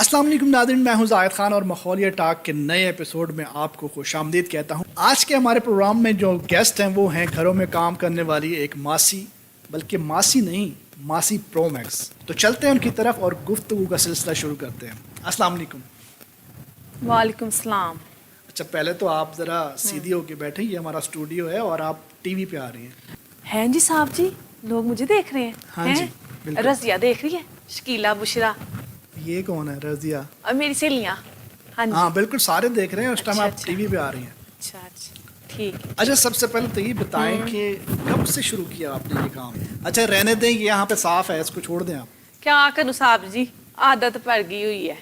अस्सलाम वालेकुम नाज़रीन, मैं हूं ज़ाहिद खान और माहौलिया टॉक के नए एपिसोड में आपको खुश आमदीद कहता हूं। आज के हमारे प्रोग्राम में जो गेस्ट हैं वो हैं घरों में काम करने वाली एक मासी, बल्कि मासी नहीं, मासी प्रो मैक्स। तो चलते हैं उनकी तरफ और गुफ्तगू का सिलसिला शुरू करते हैं। अस्सलाम वालेकुम। वालेकुम सलाम। अच्छा, पहले तो आप ज़रा सीधी होके बैठे, ये हमारा स्टूडियो है और आप टीवी पे आ रही हैं। हैं जी साहब जी, लोग मुझे देख रहे हैं। हाँ हैं? जी, बिल्कुल। रज़िया देख रही है, शकीला, बुशरा ये कौन है? रज़िया? और मेरी सहेलियाँ। हाँ जी। हाँ बिल्कुल, सारे देख रहे हैं। उस टाइम अच्छा, आप अच्छा। टीवी पे आ रही हैं। अच्छा ठीक है। अच्छा, सबसे पहले तो ये बताएं कि कब से शुरू किया आपने ये काम? अच्छा रहने दें, ये यहाँ पे साफ है, इसको छोड़ दें आप। क्या करूँ साहब जी, आदत पड़ गई हुई है।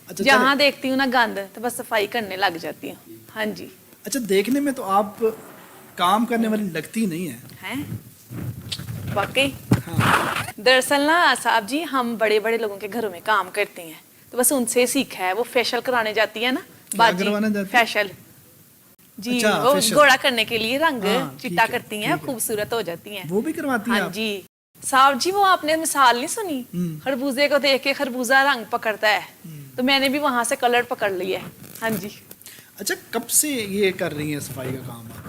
अच्छा जहाँ देखती हूँ ना गंद तो बस सफाई करने लग जाती हूँ। हाँ जी। अच्छा, देखने में तो आप काम करने वाली लगती नहीं है। हैं वाकई। हाँ। दरअसल ना साहब जी, हम बड़े बड़े लोगों के घरों में काम करते हैं तो बस उनसे सीखा है। वो फेशियल कराने जाती है ना, बाजी करवाने जाती है? फेशियल जी। अच्छा, वो facial। गोरा करने के लिए रंग हाँ, चिट्टा ठीक है, करती ठीक हैं, है। खूबसूरत हो जाती हैं। वो भी करवाती हैं हाँ आप? जी साहब जी, वो आपने मिसाल नहीं सुनी, खरबूजे को देख के खरबूजा रंग पकड़ता है, तो मैंने भी वहां से कलर पकड़ लिया है। हाँ जी। अच्छा, कब से ये कर रही हैं सफाई का काम आप?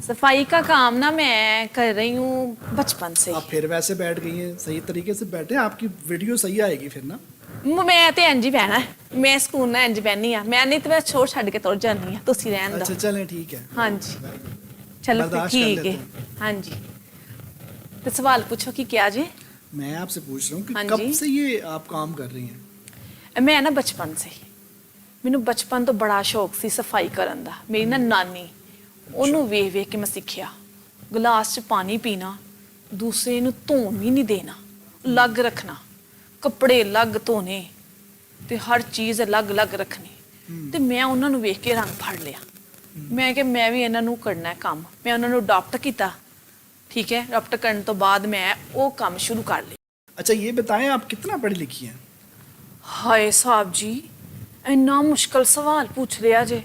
सफाई का काम ना मैं कर रही हूँ बचपन से। आप फिर वैसे बैठ गई हैं, सही तरीके से बैठे, आपकी वीडियो सही आएगी फिर ना। मैं तो इंज ही बहना है, मैं ਸਕੂਨ ਨਾਲ ਇੰਜ ਬਹਿਨੀ ਆ, मैं नहीं तो मैं छोड़ छड़ के तुर जानी ਆ, ਤੁਸੀਂ ਰਹਿਣ अच्छा ਦਿਓ। चलें, ठीक है। हाँ जी चलो फिर बर्दाश्त कर ठीक लेते है। हाँ जी, तो सवाल पूछो कि क्या जी। मैं आपसे पूछ रहा हूँ कि हाँ कब जी। से ये आप काम कर रही हैं? मैं ना बचपन से, ਮੈਨੂੰ ਬਚਪਨ ਤੋਂ ਬੜਾ ਸ਼ੌਕ ਸੀ ਸਫਾਈ ਕਰਨ ਦਾ। ਮੇਰੀ ਨਾ ਨਾਨੀ, ਉਹਨੂੰ ਵੇਖ ਵੇਖ ਕੇ ਮੈਂ ਸਿੱਖਿਆ। ਗਲਾਸ 'ਚ ਪਾਣੀ ਪੀਣਾ, ਦੂਸਰੇ ਨੂੰ ਧੋਣ ਵੀ ਨਹੀਂ ਦੇਣਾ, ਅਲੱਗ ਰੱਖਣਾ, ਕੱਪੜੇ ਅਲੱਗ ਧੋਣੇ ਤੇ ਹਰ ਚੀਜ਼ ਅਲੱਗ-ਅਲੱਗ ਰੱਖਣੀ। ਤੇ ਮੈਂ ਉਹਨਾਂ ਨੂੰ ਵੇਖ ਕੇ ਰੰਗ ਫੜ ਲਿਆ। ਮੈਂ ਕਿ ਮੈਂ ਵੀ ਇਹਨਾਂ ਨੂੰ ਕਰਨਾ ਹੈ ਕੰਮ। ਮੈਂ ਉਹਨਾਂ ਨੂੰ ਅਡਾਪਟ ਕੀਤਾ। ਠੀਕ ਹੈ, ਅਡਾਪਟ ਕਰਨ ਤੋਂ ਬਾਅਦ ਮੈਂ ਉਹ ਕੰਮ ਸ਼ੁਰੂ ਕਰ ਲਿਆ। अच्छा ये बताएं, आप कितना पढ़ी लिखी हैं? ਹਾਏ ਸਾਹਿਬ ਜੀ, ਇੰਨਾ ਮੁਸ਼ਕਲ ਸਵਾਲ ਪੁੱਛ ਰਿਹਾ ਜੇ।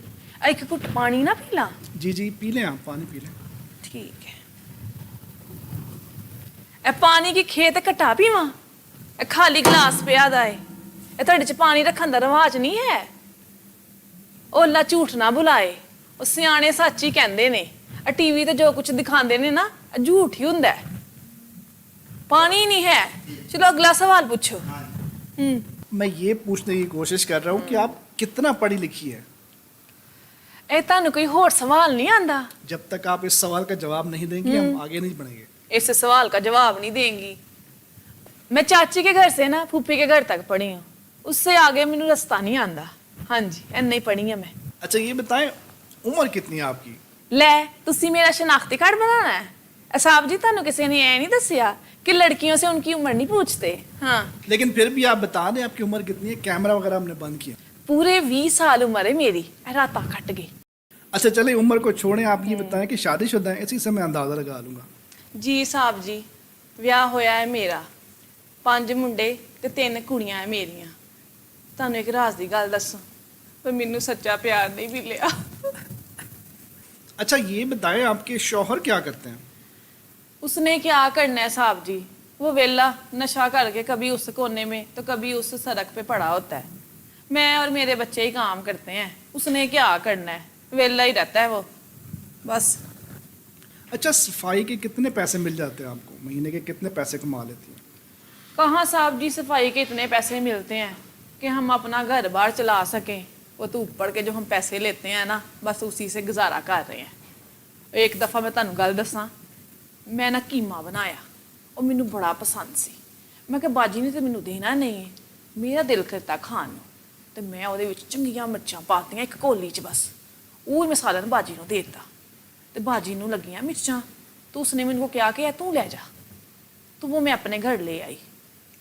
ਇੱਕ ਘੁੱਟ ਪਾਣੀ ਨਾ ਪੀ ਲਾਂ? जी जी, पी लें, आप पानी पी लें। ਠੀਕ ਹੈ। ਇਹ ਪਾਣੀ ਕੀ ਖੇਤ ਘਟਾ ਪੀਵਾਂ? ਇਹ ਖਾਲੀ ਗਲਾਸ ਪਿਆ ਦਾ ਏ। ਇਹ ਤੁਹਾਡੇ ਚ ਪਾਣੀ ਰੱਖਣ ਦਾ ਰਿਵਾਜ ਨਹੀਂ ਹੈ। ਉਹ ਅੱਲਾ ਝੂਠ ਨਾ ਬੁਲਾਏ, ਉਹ ਸਿਆਣੇ ਸੱਚ ਹੀ ਕਹਿੰਦੇ ਨੇ। ਆ ਟੀਵੀ ਤੇ ਜੋ ਕੁਝ ਦਿਖਾਉਂਦੇ ਨੇ ਨਾ, ਇਹ ਝੂਠ ਹੀ ਹੁੰਦਾ ਹੈ। ਪਾਣੀ नहीं है। चलो अगला सवाल पूछो। मैं ये पूछने की कोशिश कर रहा हूँ कि आप कितना पढ़ी लिखी है? ਇਹ ਤੁਹਾਨੂੰ ਕੋਈ ਹੋਰ ਸਵਾਲ ਨਹੀਂ ਆਂਦਾ? जब तक आप इस सवाल का जवाब नहीं देंगे हम आगे नहीं बढ़ेंगे। इस सवाल का जवाब नहीं देंगी। मैं चाची के घर से ना फूफी के घर तक पढ़ी हूँ, उससे आगे मैंने रास्ता नहीं आंदा। हाँ जी, इन्ना ही पढ़ी है मैं। अच्छा ये बताएं, उम्र कितनी है आपकी? ਲੈ ਤੁਸੀਂ मेरा शनाख्ती कार्ड बनाना है? साहब जी, ਤੁਹਾਨੂੰ ਕਿਸੇ ने ऐ नहीं दसिया कि लड़कियों से उनकी उम्र नहीं पूछते। हाँ, लेकिन फिर भी आप बता दें आपकी उम्र कितनी है, कैमरा वगैरह हमने बंद किया। पूरे 20 साल उम्र है मेरी। राता कट गई। अच्छा चलिए, उम्र को छोड़ें, आप ये बताएं कि शादीशुदा हैं, इसी से मैं अंदाज़ा लगा लूँगा। जी साहब जी, ਵਿਆਹ ਹੋਇਆ ਹੈ ਮੇਰਾ। 5 ਮੁੰਡੇ ਤੇ 3 ਕੁੜੀਆਂ ਹੈ ਮੇਰੀਆਂ। ਤੁਹਾਨੂੰ ਇੱਕ ਰਾਜ਼ ਦੀ ਗੱਲ ਦੱਸਾਂ, ਪਰ ਮੈਨੂੰ ਸੱਚਾ ਪਿਆਰ ਨਹੀਂ ਮਿਲਿਆ। अच्छा ये बताएं, आपके शौहर क्या करते हैं? उसने क्या करना है साहब जी, वो वेला नशा करके कभी उस कोने में तो कभी उस सड़क पे पड़ा होता है। मैं और मेरे बच्चे ही काम करते हैं। उसने क्या करना है, वेला ही रहता है वो बस। अच्छा, सफाई के कितने पैसे मिल जाते हैं आपको? महीने के कितने पैसे कमा लेती हैं? कहाँ साहब जी सफाई के इतने पैसे मिलते हैं कि हम अपना घर बार चला सकें। वो तो ऊपर के जो हम पैसे लेते हैं ना, बस उसी से गुजारा कर रहे हैं। एक दफ़ा मैं तुहानू गल दसां, मैं ना कीमा बनाया, और मैनू बड़ा पसंद सी। मैं कहा बाजी ने तो मैनू देना नहीं है, मेरा दिल करता खाण नूं, ते मैं ਉਹਦੇ ਵਿੱਚ ਚੰਗੀਆਂ ਮਿਰਚਾਂ ਪਾਤੀਆਂ ਇੱਕ ਕੋਲੀ 'ਚ ਬਸ। ਉਹ ਮੈਂ ਸਾਰਿਆਂ ਨੂੰ ਬਾਜੀ ਨੂੰ ਦੇ ਦਿੱਤਾ ਤੇ बाजी ਨੂੰ ਲੱਗੀਆਂ ਮਿਰਚਾਂ। तो उसने मेरे को क्या किया, तू ले जा। तो वो मैं अपने घर ले आई।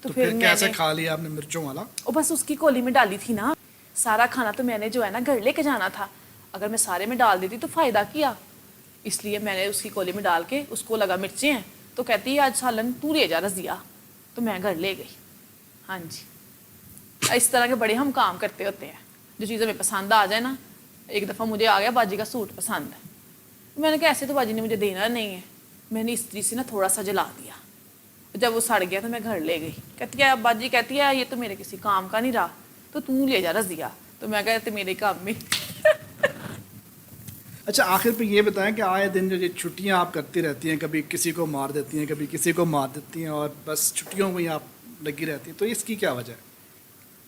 तो फिर कैसे खा लिया आपने मिर्चों वाला? और बस उसकी कोली में डाली थी ना, सारा खाना तो मैंने जो है ना घर लेके जाना था। अगर मैं सारे में डाल देती तो फ़ायदा किया, इसलिए मैंने उसकी कोली में डाल के, उसको लगा मिर्चें हैं तो कहती है आज सालन तू ले जा रज़िया, तो मैं घर ले गई। हाँ जी, इस तरह के बड़े हम काम करते होते हैं। जो चीज़ हमें पसंद आ जाए ना, एक दफ़ा मुझे आ गया बाजी का सूट पसंद है, तो मैंने कहा ऐसे तो बाजी ने मुझे देना नहीं है, मैंने इस्त्री से ना थोड़ा सा जला दिया। जब वो सड़ गया तो मैं घर ले गई। कहती है बाजी, कहती है ये तो मेरे किसी काम का नहीं रहा, تو تو لے جا رضیہ. تو میں کہتے میرے کام میں. اچھا آخر پہ یہ بتائیں کہ آئے دن جو یہ چھٹیاں آپ کرتی رہتی ہیں, کبھی کسی کو مار دیتی ہیں, کبھی کسی کو مار دیتی ہیں, اور بس چھٹیوں میں ہی آپ لگی رہتی ہیں, تو اس کی کیا وجہ ہے؟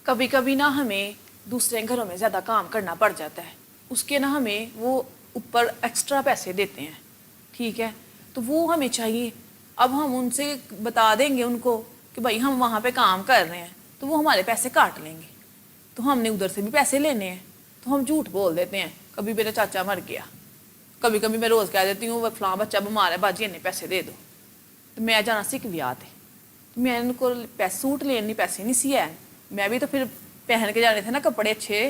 کبھی کبھی نا ہمیں دوسرے گھروں میں زیادہ کام کرنا پڑ جاتا ہے, اس کے نا ہمیں وہ اوپر ایکسٹرا پیسے دیتے ہیں, ٹھیک ہے, تو وہ ہمیں چاہیے. اب ہم ان سے بتا دیں گے ان کو کہ بھائی ہم وہاں پہ کام کر رہے ہیں, تو وہ ہمارے پیسے کاٹ لیں گے, تو ہم نے ادھر سے بھی پیسے لینے ہیں, تو ہم جھوٹ بول دیتے ہیں. کبھی میرا چاچا مر گیا, کبھی کبھی میں روز کہہ دیتی ہوں فلاں بچہ بیمار ہے باجی انہیں پیسے دے دو, تو میں جانا سکھ ویاہ تے, تو میں ان کو سوٹ لینے پیسے نہیں سی ہے, میں بھی تو پھر پہن کے جانے تھے نا کپڑے اچھے,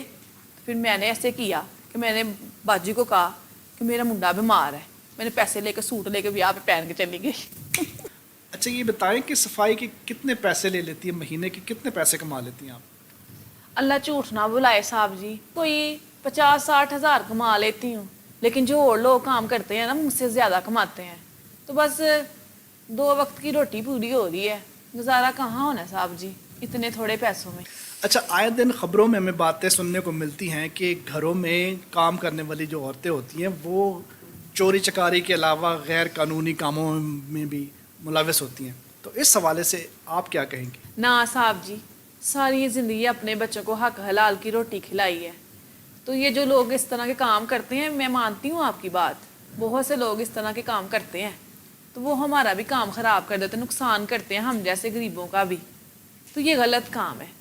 تو پھر میں نے ایسے کیا کہ میں نے باجی کو کہا کہ میرا منڈا بیمار ہے, میں نے پیسے لے کے سوٹ لے کے ویاہ پہ پہن کے چلی گئی. اچھا یہ بتائیں کہ صفائی کے کتنے پیسے لے لیتی ہیں, مہینے کے کتنے پیسے کما لیتی ہیں آپ؟ اللہ جھوٹ نہ بلائے صاحب جی, کوئی 50-60 ہزار کما لیتی ہوں, لیکن جو اور لوگ کام کرتے ہیں نا مجھ سے زیادہ کماتے ہیں, تو بس 2 وقت کی روٹی پوری ہو رہی ہے, گزارا کہاں ہونا ہے صاحب جی اتنے تھوڑے پیسوں میں. اچھا آئے دن خبروں میں ہمیں باتیں سننے کو ملتی ہیں کہ گھروں میں کام کرنے والی جو عورتیں ہوتی ہیں وہ چوری چکاری کے علاوہ غیر قانونی کاموں میں بھی ملوث ہوتی ہیں, تو اس حوالے سے آپ کیا کہیں گے؟ نہ صاحب جی, ساری زندگی اپنے بچوں کو حق حلال کی روٹی کھلائی ہے, تو یہ جو لوگ اس طرح کے کام کرتے ہیں, میں مانتی ہوں آپ کی بات, بہت سے لوگ اس طرح کے کام کرتے ہیں, تو وہ ہمارا بھی کام خراب کر دیتے ہیں, نقصان کرتے ہیں ہم جیسے غریبوں کا بھی, تو یہ غلط کام ہے,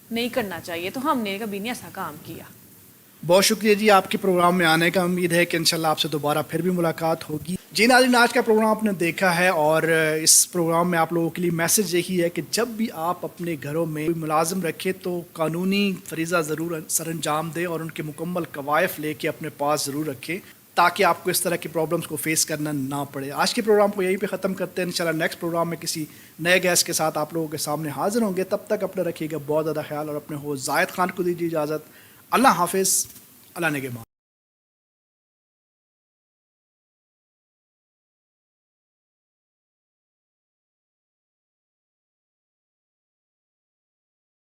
نہیں کرنا چاہیے, تو ہم نے کبھی نہیں ایسا کام کیا. بہت شکریہ جی آپ کے پروگرام میں آنے کا, امید ہے کہ انشاءاللہ آپ سے دوبارہ پھر بھی ملاقات ہوگی. جی ناظرین, آج کا پروگرام آپ نے دیکھا ہے, اور اس پروگرام میں آپ لوگوں کے لیے میسج یہی ہے کہ جب بھی آپ اپنے گھروں میں ملازم رکھیں تو قانونی فریضہ ضرور سر انجام دیں, اور ان کے مکمل کوائف لے کے اپنے پاس ضرور رکھیں, تاکہ آپ کو اس طرح کی پرابلمس کو فیس کرنا نہ پڑے. آج کے پروگرام کو یہیں پہ ختم کرتے ہیں, انشاءاللہ نیکسٹ پروگرام میں کسی نئے گیسٹ کے ساتھ آپ لوگوں کے سامنے حاضر ہوں گے. تب تک اپنے رکھیے گا بہت زیادہ خیال, اور اپنے ہوسٹ زاہد خان کو دیجیے اجازت. اللہ حافظ, اللہ نگہبان.